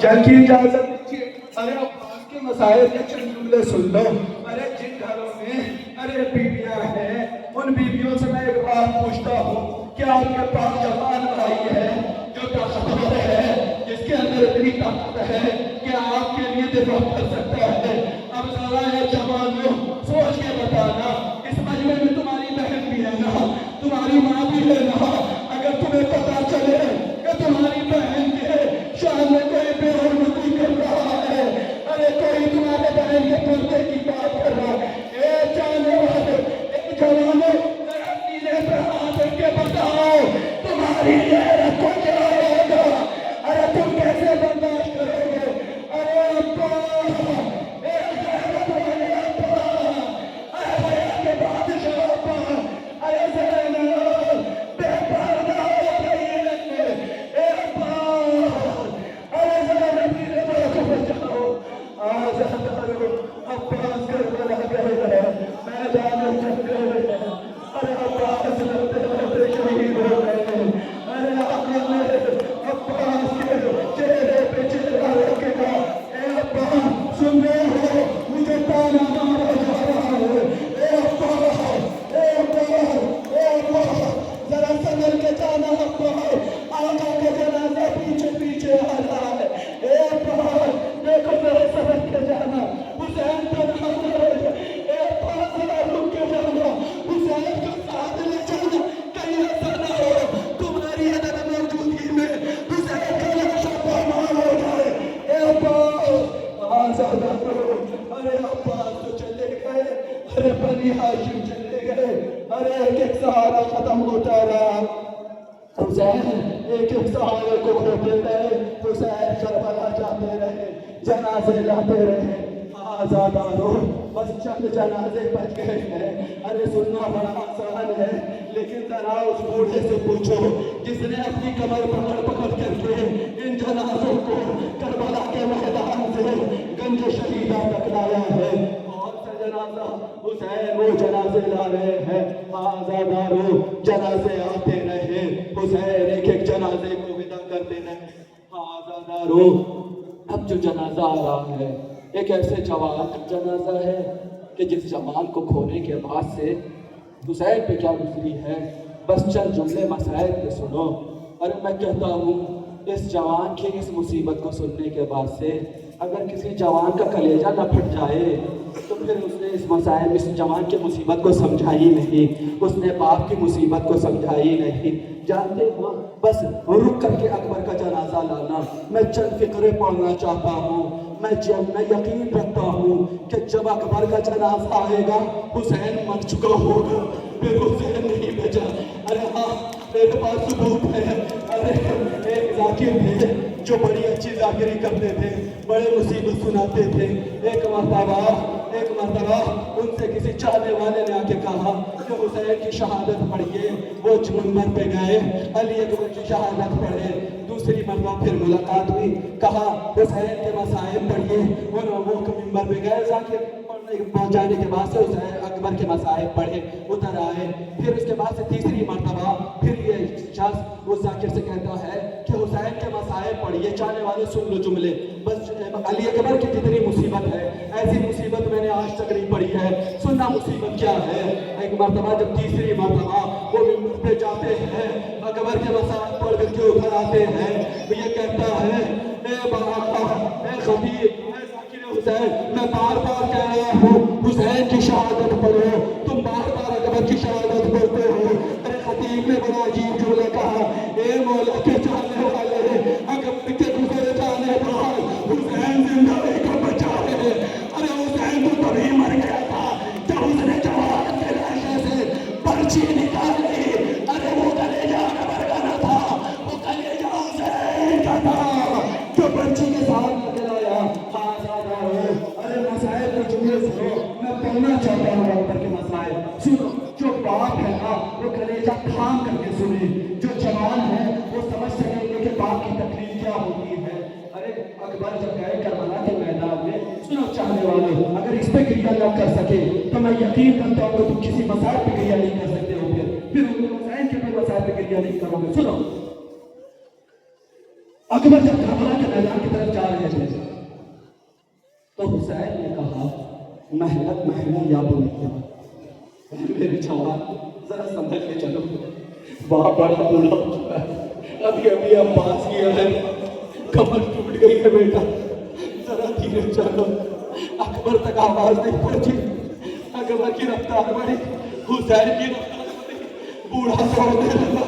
چل کی اجازت دیجیے. ارے عباس کے مسائل کے چند جملے سن لو. ارے جن گھروں میں ارے بیویاں ہیں ان بیویوں سے میں ایک بات پوچھتا ہوں, کیا آپ کے پاس جوان بھائی ہے جو طاقتور ہے, جس کے اندر اتنی طاقت ہے کہ آپ کے لیے دفاع کر سکتا ہے؟ اب ذرا ہے جوانوں, سوچ کے بتانا, اس مجمع میں تمہاری بہن بھی ہے نا, تمہاری ماں بھی ہے نا. اگر تمہیں پتا چلے کہ تمہاری بہن کے شان میں کوئی بے حرمتی کر رہا ہے, ارے کوئی تمہارے بہن کے پردے کی بات کر رہا ہے, اے جانے والے, اے جوانوں, ذرا سینے پہ ہاتھ رکھ کے بتاؤ تمہاری غیرت کو کیا ہوگا؟ ارے تم کیسے برداشت کرو گے؟ ارے ابا, اے غیرت والے ابا, ارے حیا کے بادشاہ ابا, ارے زینب بے پردہ ہو رہی ہے, اے ابا, ارے زینب کی رضا کو بچاؤ, آزاد کرو. عباس کربلا گئے ہیں, میدان جنگ گئے ہیں, ارے عباس لڑتے لڑتے شہید ہو گئے ہیں. ارے آقا نے عباس کے چہرے پہ چہرہ رکھے گا, اے عباس سن رہے ہو, مجھے تانا مارا جا رہا ہے, اے عباس, اے عباس, اے عباس, ذرا سنبھل کے جانا عباس, آقا کا جنازہ پیچھے پیچھے آ رہا ہے, اے عباس دیکھو ذرا سنبھل کے جانا, حسین تنہا نہ رہ جائے, اے عباس ذرا رک کے جانا, حسین کو ساتھ لے جانا, کہیں ایسا نہ ہو تمہاری عدم موجودگی میں حسین کا لاش پامال ہو جائے. اے عباس آزاد کرو. ارے عباس تو چلے گئے, ارے بنی ہاشم چلے گئے, ارے ایک ایک سہارا ختم ہوتا رہا. حسین ایک ایک سہارے کو کھوتے رہے, حسین کربلا جاتے رہے, جنازے لاتے رہے. آزادارو, بس چند جنازے بچ گئے ہیں. ارے سننا بڑا آسان ہے, لیکن ذرا اس بوڑھے سے پوچھو جس نے اپنی کمر پکڑ پکڑ کر کے ان جنازوں کو کربلا کے میدان سے گنج شہیدہ تک لایا ہے. کون سا جنازہ؟ حسین وہ جنازے لا رہے ہیں. آزادارو, جنازے آتے رہے, حسین ایک ایک جنازے کو ودا کرتے رہے. آزادارو, اب جو جنازہ آ رہا ہے ایک ایسے جوان کا جنازہ ہے کہ جس جوان کو کھونے کے بعد سے حسین پہ کیا گزری ہے, بس چند جملے مسائل کے سنو. اور میں کہتا ہوں اس جوان کی اس مصیبت کو سننے کے بعد سے اگر کسی جوان کا کلیجہ نہ پھٹ جائے تو پھر اس نے اس جوان کی مصیبت کو سمجھا ہی نہیں, اس نے باپ کی مصیبت کو سمجھا ہی نہیں. جانتے ہو, بس رک کر کے اکبر کا جنازہ لانا. میں چند فقرے پڑھنا چاہتا ہوں. میں یقین رکھتا ہوں کہ جب اکبر کا جنازہ آئے گا حسین مر چکا ہوگا, پھر حسین نہیں بچا. ارے ہاں, میرے پاس ثبوت ہے. ارے ایک ذاکر تھے جو بڑی اچھی ذاکری کرتے تھے, بڑے مصیبت سناتے تھے. ایک مرتبہ ان سے کسی چاہنے والے نے آ کے کہا کہ حسین کی شہادت پڑھیے. وہ منبر پہ گئے, علی اکبر کی شہادت پڑھے. دوسری مرتبہ پھر ملاقات ہوئی, کہا حسین کے مصائب پڑھیے. وہ منبر پہ گئے, ذاکر پہنچانے کے بعد سے حسین اکبر کے مصائب پڑھے, اتر آئے. پھر اس کے بعد سے تیسری مرتبہ پھر یہ شخص اس ذاکر سے کہتا ہے کہ حسین کے مصائب پڑھیے. چاہنے والے سن لو جملے, بس علی اکبر کی جتنی مصیبت ہے ایسی مصیبت میں نے آج تک نہیں پڑھی ہے, سننا مصیبت کیا ہے. ایک مرتبہ جب تیسری مرتبہ وہ منبر پہ جاتے ہیں, اکبر کے مصائب پڑھ کر کے اتر آتے ہیں, یہ کہتا ہے اے باقا, اے خطیب, اے ذاکر حسین, میں بار بار کہہ رہا ہوں حسین کی شہادت پڑھو, تم بار بار اکبر کی شہادت پڑھتے ہو. اے خطیب نے بڑا عجیب جملہ کہا, اے مولا کے چاہنے والے, اکبر کے گزر جانے بعد حسین زندہ رہ کر بچا ہے. ارے حسین تو تبھی مر گیا تھا جب اس نے جوان کے لاشے سے پرچی نکالی. ارے وہ کلیجہ اکبر کا نہ تھا, وہ کلیجہ حسین کا تھا جو پرچی کے ساتھ نکل آیا. ارے مسائل کے جملے سنو, میں پڑھنا چاہتا ہوں اکبر کے مسائل سنو. جو باپ ہے نا وہ کلیجہ تھام کر کے سنے, جو جوان ہے وہ سمجھ سکیں گے کہ باپ کی تکلیف کیا ہوتی ہے. ارے اکبر جب گئے کربلا کے میدان میں, سنو چاہنے والے, اگر اس پہ گریہ نہ کر سکے تو میں یقین کرتا ہوں کہ تم کسی مسائل پہ گریہ نہیں کر سکتے ہو گے, پھر ان مسائل کے مسائل پہ گریہ نہیں کرو گے. سنو, اکبر جب کربلا کے میدان کی طرف محنت محنت یا بنیا، میرے جوان ذرا سمجھ کے چلو، وہاں بڑا بوڑھا ہو چکا ہے، ابھی ابھی اب پاس کیا ہے، کمر ٹوٹ گئی ہے بیٹا، ذرا دھیرے چلو۔ اکبر تک آواز نہیں پہنچی، اکبر کی رفتار بڑھی، حسین کی رفتار بڑھی، بوڑھا دوڑنے لگا،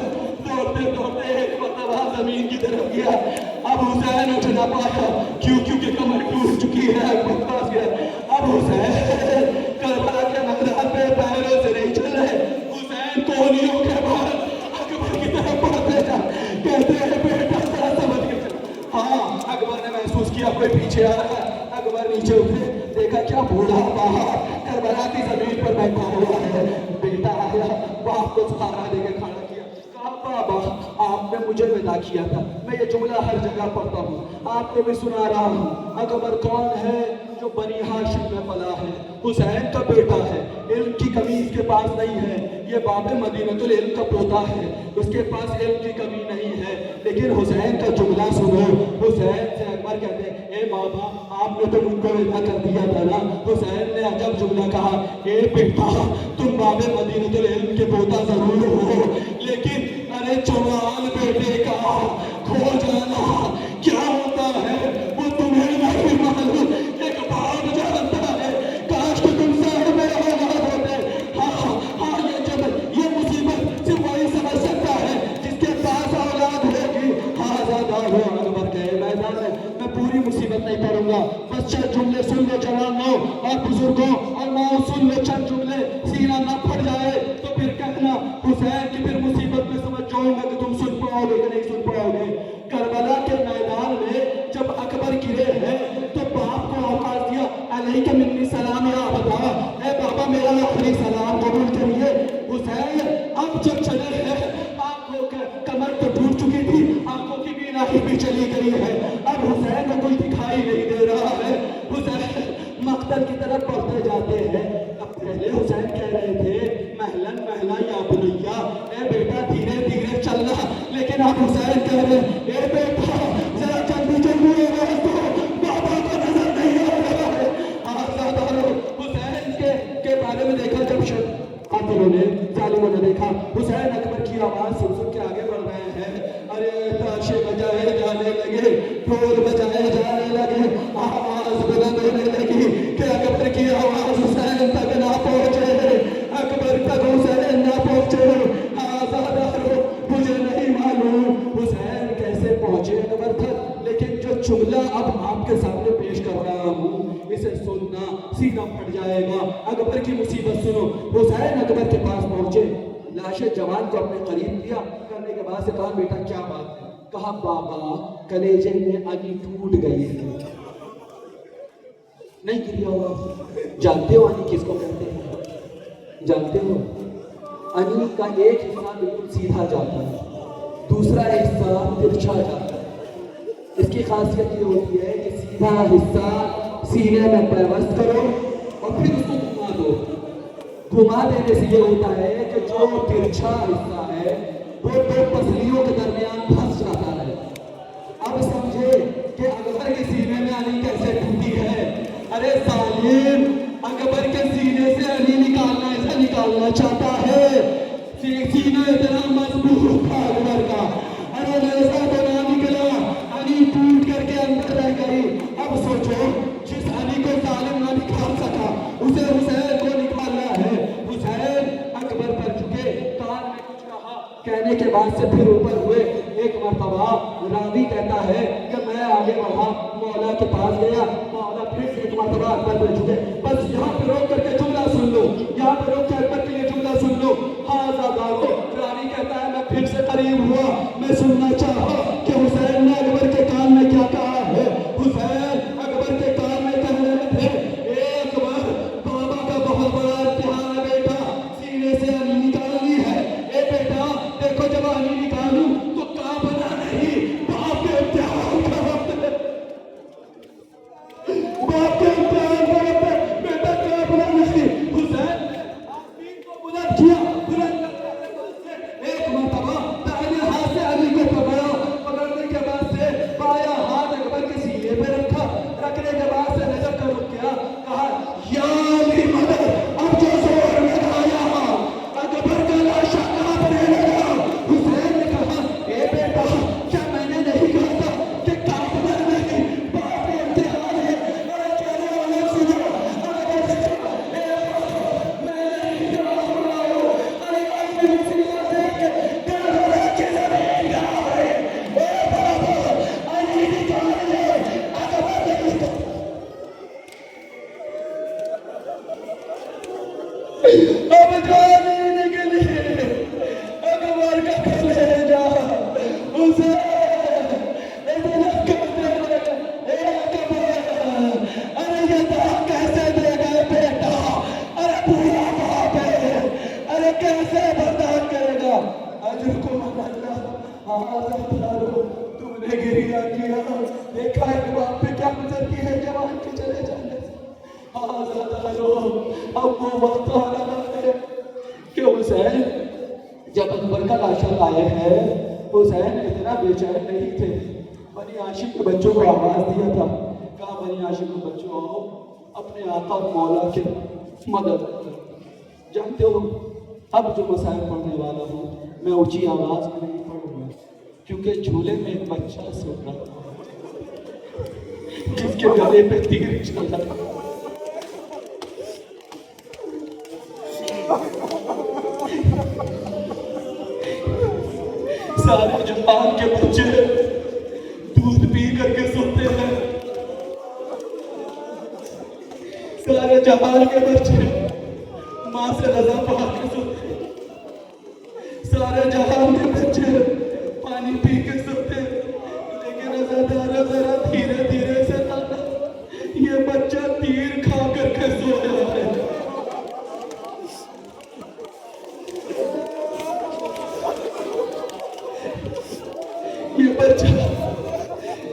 دوڑتے دوڑتے ایک مرتبہ زمین کی طرف گیا، اب حسین اٹھ نہ پایا، کیونکہ کمر ٹوٹ چکی ہے، اکبر پاس گیا، اب حسین کربلا کے میدان میں پیروں سے نہیں چل رہے، حسین کونیوں کے بعد اکبر کی طرف بڑھتے جا، کہتے ہیں بیٹا ذرا سمجھ کے چل۔ ہاں اکبر نے محسوس کیا کوئی پیچھے آ رہا ہے، اکبر نیچے اترے، دیکھا کیا بوڑھا باہر کربلا کی زمین پر بیٹھا ہوا ہے، بیٹا آیا، باپ کو سہارا دے کے کھڑا کیا، کہا بابا آپ نے مجھے ودا کیا تھا، میں یہ جملہ ہر جگہ پڑھتا ہوں، آپ کو بھی سنا رہا ہوں، اکبر کون ہے؟ جو بنی ہاشم میں پلا ہے، حسین کا بیٹا ہے، علم کی کمی اس کے پاس نہیں ہے، یہ باب مدینۃ العلم کا پوتا ہے، اس کے پاس علم کی کمی نہیں ہے، لیکن حسین کا جملہ سنو، حسین سے اکبر کہتے ہیں اے بابا آپ نے تو مجھ کو ودا کر دیا تھا نا، حسین نے عجب جملہ کہا، اے بیٹا تم باب مدینۃ العلم کے پوتا ضرور ہو، لیکن ارے جوان بیٹے کا کھو جانا کیا ہوتا ہے وہ تمہیں نہیں معلوم، ایک باپ جانتا ہے، کاش کہ تم شہر میں اولاد ہوتے، ہاں یہ مصیبت صرف وہی سمجھ سکتا ہے جس کے پاس اولاد ہوگی، ہاں زیادہ ہو۔ اکبر کہے میدان میں پوری مصیبت نہیں پڑوں گا، بس چند جملے سن لو جوانوں اور بزرگوں اور ماؤں، سن لو چند جملے، سینہ نہ پھٹ جائے تو پھر کہنا حسین کی پھر مصیبت میں سمجھ جاؤں گا کہ تم سن پاؤ گے کہ نہیں سن پاؤ گے۔ کربلا کے میدان میں جب اکبر گرے ہیں تو باپ کو آواز دیا، علیک منی سلام یا ابا، اے بابا میرا آخری سلام قبول کریے۔ حسین اب جب چلے ہیں، آنکھوں کمر تو ٹوٹ چکی تھی، آنکھوں کی بینائی بھی چلی گئی ہے، اب حسین کو کچھ دکھائی نہیں دے رہا ہے، حسین مقتل کی طرف بڑھتے جاتے ہیں۔ اب پہلے حسین کہہ رہے تھے محلن محلا یا بنیا، اے بیٹا دھیرے دھیرے چلنا، لیکن اب حسین کہہ رہے اے بیٹا ذرا جلدی جلدی آواز دو، بابا کو نظر نہیں آ رہا ہے۔ آزادارو حسین کے بارے میں دیکھا، جب قاتلوں نے ظالموں نے دیکھا حسین اکبر کی آواز سن سن کے آگے بڑھ رہے ہیں، ارے تاشے بجائے جانے لگے، ڈھول بجائے جانے لگے، آواز بلند ہونے لگی کہ اکبر کی آواز حسین تک نہ پہنچے، اکبر تک حسین نہ پہنچے۔ آزادارو مجھے نہیں معلوم حسین کیسے پہنچے اکبر تک، لیکن جو جملہ اب آپ کے سامنے پیش کر رہا ہوں اسے سننا سینہ پھٹ جائے گا۔ اکبر کی مصیبت سنو، حسین اکبر کے پاس پہنچے، لاش جوان کو اپنے قریب کیا، کرنے کے بعد سے کہا بیٹا کیا بات ہے؟ کہا بابا کلیجے میں انی ٹوٹ گئی ہے۔ نہیں گریا ہوا؟ جانتے ہو انی کس کو کہتے ہیں؟ جانتے ہو انی کا ایک حصہ بالکل سیدھا جاتا ہے، دوسرا حصہ ترچھا جاتا ہے۔ اس کی خاصیت یہ ہوتی ہے کہ سیدھا حصہ سینے میں پیوست کرو اور پھر اس کو گھما دو، گھما دینے سے یہ ہوتا ہے کہ جو ترچھا حصہ ہے وہ دو پسلیوں کے درمیان پھنس جاتا ہے۔ اب سمجھے کہ اکبر کے سینے میں علی کیسے ٹوٹی ہے؟ ارے ظالم اکبر کے سینے سے علی نکالنا ایسا نکالنا چاہتا ہے، سینہ اتنا مضبوط تھا اکبر کا، ارے ایسا تو نہ نکلا، علی ٹوٹ کر کے اندر رہ گئی۔ اب سوچو جس علی کو ظالم نہ نکال سکا اسے حسین کو نکالنا ہے۔ حسین اکبر پر جھکے، کان میں کچھ کہا، کہنے کے بعد سے پھر اوپر ہوئے۔ ایک مرتبہ راوی کہتا ہے کہ میں آگے بڑھا، مولا کے پاس گیا، مولا پھر سے ایک مرتبہ اکبر پر جھکے۔ بس یہاں پہ روک کر کے جملہ سن لو، یہاں پہ روک کے اکبر کے لیے جملہ سن لو۔ آزادارو راوی کہتا ہے میں پھر سے قریب ہوا، میں سننا چاہا کہ حسین نے اکبر کے کان میں کیا کہا ہے۔ حسین اکبر کے کان میں کہہ رہے تھے اے اکبر بابا کا بہت بڑا امتحان ہے بیٹا، سینے سے علی نکالنی ہے، اے بیٹا دیکھو جب علی نکالوں تو کانپنا نہیں، باپ کے امتحان کا وقت ہے، باپ کے امتحان کا وقت ہے تمہارے باپ پہ کیا گزرتی ہے جوان کے چلے جانے سے؟ اب وہ وقت آ رہا ہے کہ حسین جب اکبر کا لاشا لائے ہیں، حسین اتنا بے چین نہیں تھے، بنی ہاشم کے بچوں کو آواز دیا تھا، کہا بنی ہاشم کے بچوں آؤ اپنے آقا اور مولا کے مدد کرو۔ جانتے ہو اب جو مسائل پڑھنے والا ہوں میں اونچی آواز میں نہیں پڑھوں گا، کیونکہ جھولے میں ایک بچہ سو رہا تھا جس کے گلے پہ تیر چل رہا تھا۔ سارے جہان کے بچے دودھ پی کر کے سوتے ہیں، سارے جہان کے بچے ماں سے رضا پا کے سوتے ہیں، سارے جہان کے بچے پانی پی کے سوتے ہیں، لیکن رضا ذرا دھیرے دھیرے سے لانا، یہ بچہ تیر کھا کر کے سو رہا ہے۔ یہ بچہ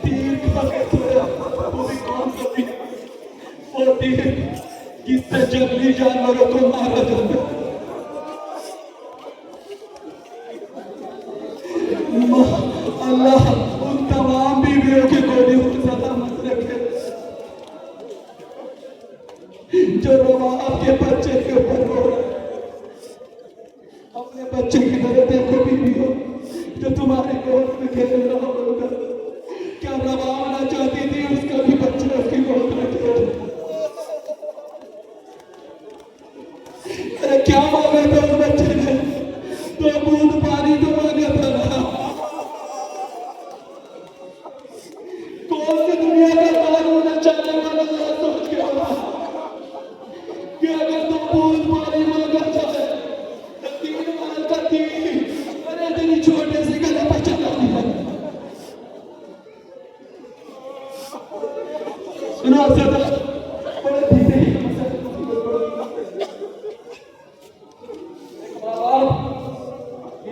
تیر کھا کے سویا، وہ بھی کون سا تیر؟ وہ تیر جس سے جنگلی جانوروں کو مارا جاتا ہے۔ اللہ ان تمام بیویوں کی گولیوں کی سلامت رکھے جو رواب کے بچے کے اوپر رو رہے ہیں۔ اپنے بچے کی طرح دیکھو بیویوں جو تمہارے گود میں کھیل رہا ہوگا، کیا رواب نہ چاہتی تھی اس کا بھی بچہ اس کی گود میں کھیل؟ ارے کیا مانگا تھا اس بچے نے؟ تو بوند پانی تو مانگا تھا نا۔ کون سی دنیا کا قانون ہے چلنے والا یہ سوچ کے ہوگا کہ اگر تو بوند پانی مانگا چاہے تو 3 مال کا تیر ارے تیری چھوٹے سے گلے پہ چلا دیا۔ سنا صدا بڑے دھیرے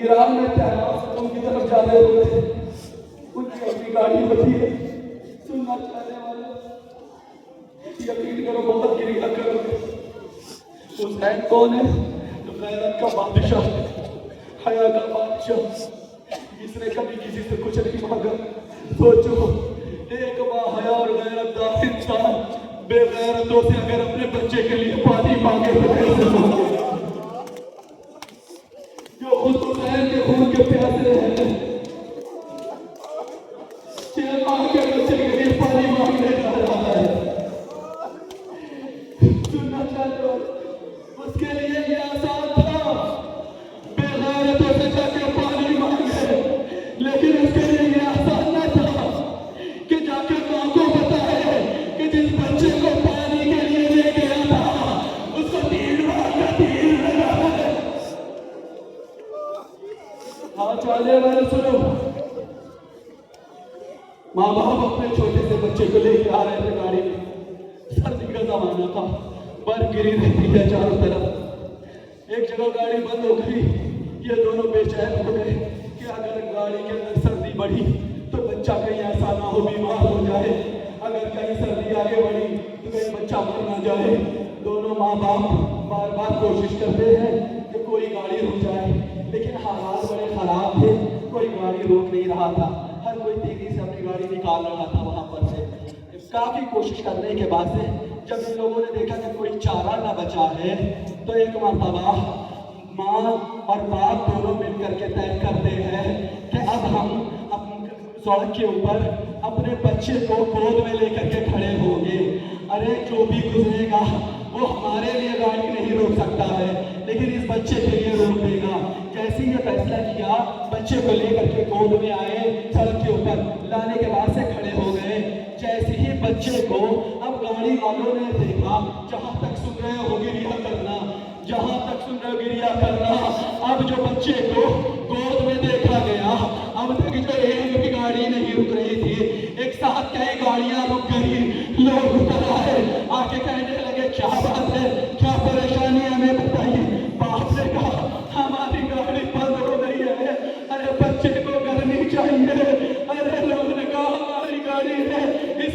ایران میں تحریر ان کی طرف جا رہے ہوئے تھے، ان کی اپنی گاڑی ہوتی ہے، سننا چاہنے والے یقین کرو بہت گریلا کرو گے۔ حسین کون ہے؟ غیرت کا بادشاہ، حیا کا بادشاہ، جس نے کبھی کسی سے کچھ نہیں مانگا۔ سوچو ایک باحیا اور غیرت دار انسان بے غیرتوں سے اگر اپنے بچے کے لیے پانی مانگے تو کیسے مانگے؟ جو خود حسین کے خون کے پیاسے ہیں، 6 ماہ کے بچے کے لیے پانی مانگنے جا رہا ہے۔ سننا چاہتے ہو اس کے لیے یہ آسان تھا بے غیرتوں سے جا کے پانی مانگے، لیکن اس کے لیے یہ آسان نہ تھا کہ جا کے ماں کو بتائے کہ جس بچے کو پانی کے لیے لے گیا تھا اس کو 3 ماہ کا تیر لگا ہے۔ ہاں چالے والے سنو، ماں باپ اپنے چھوٹے سے بچے کو لے کے آ رہے تھے گاڑی میں، سردی کا زمانہ تھا، برف گری رہتی ہے چاروں طرف۔ ایک جگہ گاڑی بند ہو گئی، یہ دونوں بے چین ہو گئے کہ اگر گاڑی کے اندر سردی بڑھی تو بچہ کہیں ایسا نہ ہو بیمار ہو جائے، اگر کہیں سردی آگے بڑھی تو کہیں بچہ مر نہ جائے۔ دونوں ماں باپ بار بار کوشش کرتے ہیں کہ کوئی گاڑی رک جائے، لیکن حالات بڑے خراب تھے، کوئی گاڑی روک نہیں رہا تھا، ہر کوئی تیزی سے اپنی گاڑی نکال رہا تھا وہاں پر سے۔ کافی کوشش کرنے کے بعد سے جب ان لوگوں نے دیکھا کہ کوئی چارہ نہ بچا ہے تو ایک مرتبہ ماں اور باپ دونوں مل کر کے طے کرتے ہیں کہ اب ہم سڑک کے اوپر اپنے بچے کو گود میں لے کر کے کھڑے ہوں گے۔ ارے جو بھی گزرے گا وہ ہمارے لیے گاڑی نہیں روک سکتا ہے، لیکن اس بچے کے لیے روک دے گا۔ جیسے یہ فیصلہ کیا، بچے کو لے کر کے گود میں آئے، سڑک کے اوپر لانے کے بعد سے کھڑے ہو گئے۔ جیسے ہی بچے کو اب گاڑی والوں نے دیکھا، جہاں تک سن رہے ہو گریا کرنا، جہاں تک سن رہے ہو گریا کرنا، اب جو بچے کو گود میں دیکھا گیا، اب تک جو ایک بھی گاڑی نہیں رک رہی تھی، ایک ساتھ کئی گاڑیاں رک گئی، لوگ اتر آئے، آ کے کہنے لگے کیا بات ہے، کیا پریشانی ہے ہمیں بتائیے۔ باپ نے کہا ہماری گاڑی بند ہو گئی ہے، ارے بچے کو گرمی چاہیے۔ ارے لوگوں نے کہا ہماری گاڑی ہے، اس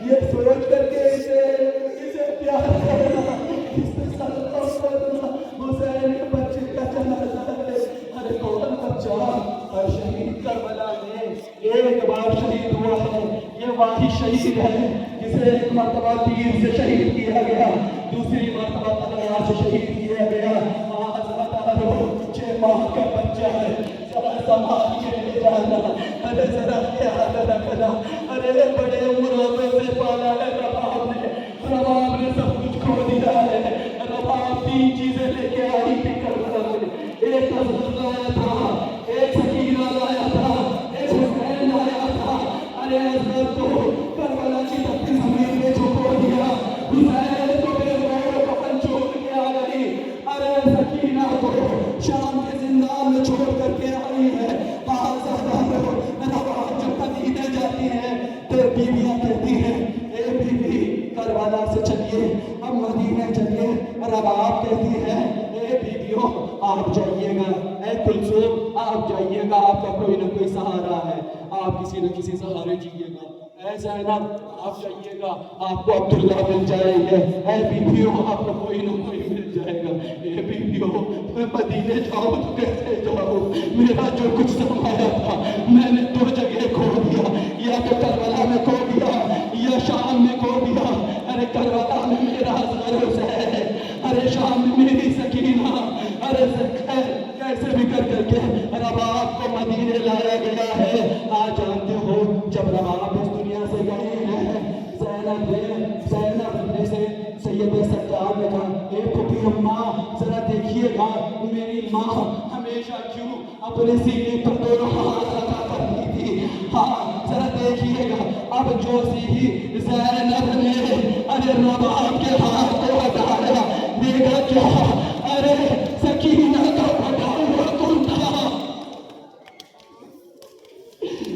یہ سوچ کر کے اسے پیار کرنا، اسے صدقہ کرنا، حسین کے بچے کا جنازہ ہے۔ ارے کون بچہ؟ اور شہید کربلا میں ایک بار شہید ہوا ہے، یہ واحد شہید ہے جسے ایک مرتبہ تیر سے شہید کیا گیا، دوسری مرتبہ تلوار سے شہید کیا گیا۔ آج بتا رہا ہوں 6 ماہ کا بچہ ہے، ذرا سنبھال کے لے جانا، ارے ذرا خیال رکھنا۔ ارے بڑے عمروں سے پالا ہے رباب نے، رباب نے سب کچھ کھو دیا ہے۔ رباب 3 چیزیں لے کے آئی تھی کربلا میں، ایک حضرت لایا تھا، ایک سکینہ لایا تھا، ایک حسین لایا تھا۔ ارے حضرت کو کربلا کی تپتی زمین میں جھکو دیا، حسین کو بے غور کفن چھوڑ کے آ گئی۔ ارے سکینہ کو شام کے زندان میں چھوڑ کر کے آئی ہے۔ جب مدینے جاتی ہیں تو بیویاں کہتی ہیں اے بیوی کربلا سے چلیے، اب مدینے چلیے، اور اب آپ کہتی ہیں اے بیویوں آپ جائیے گا، اے کلثوم آپ جائیے گا، آپ کا کوئی نہ کوئی سہارا ہے، آپ کسی نہ کسی سہارے جیئے گا۔ اے زینب آپ جائیے گا، آپ کو عبداللہ مل جائے گا، اے بیویوں آپ کو کوئی نہ کوئی مل جائے گا۔ اے بیویوں میں مدینے جاؤں تو کیسے جاؤں؟ میرا جو کچھ سمایا تھا میں نے 2 جگہ کھو دیا، یا تو کربلا میں کھو دیا یا شام میں کھو دیا۔ ارے کربلا میں میرا حسن حسین ہے، ارے شام میں میری سکینہ، ارے کیسے بھی کر کے رباب کو مدینے لایا گیا ہے۔ آج جانتے ہو جب رباب اس دنیا سے گئے ہیں، زینب نے سید سجاد نے کہا اے پھوپھی اماں ذرا دیکھیے گا میری ماں ہمیشہ کیوں اپنے سینے پر 2 ہاتھ رکھا کرتی تھی، ہاں ذرا دیکھیے گا اب جو سی زینب نے ارے رباب کے ہاتھ کو ہٹایا، دیکھا کیا ارے سکینہ کا پھٹا ہوا کرتا،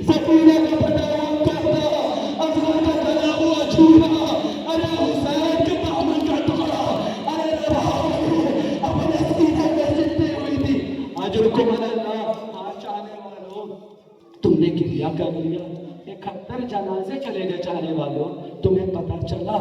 سکینہ کا پھٹا ہوا کرتا، افضل کا گلا ہوا چھوڑا، ارے حسین کے دامن کا ٹکڑا، ارے رباب اپنے سینے میں سٹی ہوئی تھی۔ آج رکو اللہ، آج چاہنے والوں تم نے کیا کر لیا، 71 جنازے چلے گئے چاہنے والوں، تمہیں پتہ چلا